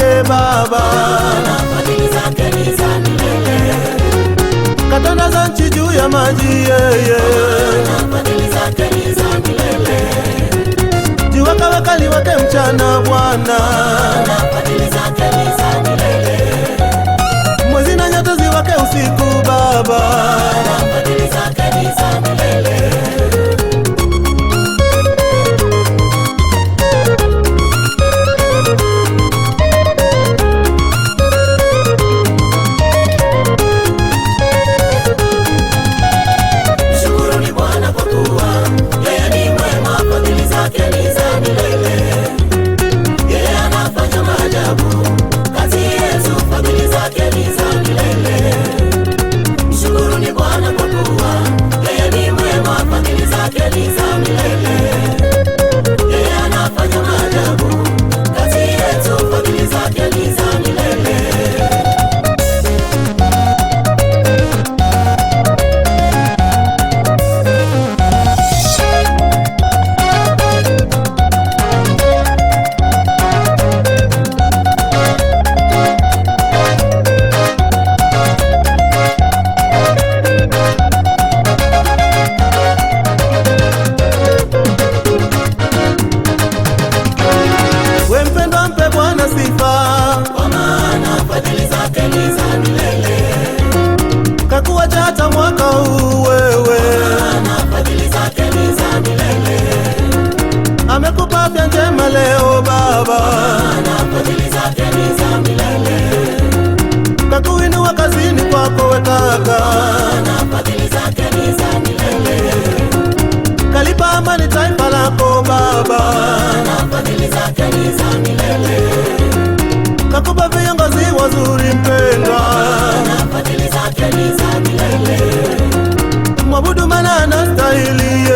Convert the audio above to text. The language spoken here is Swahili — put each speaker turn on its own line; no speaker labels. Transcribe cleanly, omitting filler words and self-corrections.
Baba,
fadhili zake ni za milele.
katandaza nchi juu ya maji yeye,
Fadhili zake ni za milele.
jiweka wakali wake mchana Bwana,
Fadhili zake ni za milele.
mwezi na nyota ziwake usiku Baba,
Fadhili zake ni za milele. Mshukuruni Bwana kwa kuwa yeye ni mwema, fadhili zake ni za milele. Yeye anafanya maajabu kati yetu, fadhili zake ni za milele. Mshukuruni Bwana kwa kuwa yeye ni mwema, fadhili zake ni za milele. Yeye anafanya maajabu kati yetu, fadhili zake ni za milele.
we mpendwa, mpe Bwana sifa,
Kwa maana fadhili zake ni za milele.
kakuacha hata mwaka huu wewe,
Maana fadhili zake ni za milele.
amekupa afya njema leo Baba,
Maana fadhili zake ni za milele.
kakuinua kazini kwako we kaka,
Maana fadhili zake ni za milele.
kalipa amani taifa lako Baba,
Maana fadhili zake ni za milele.
kakupa viongozi wazuri mpendwa,
Maana fadhili zake ni za milele.
mwabudu maana anastahili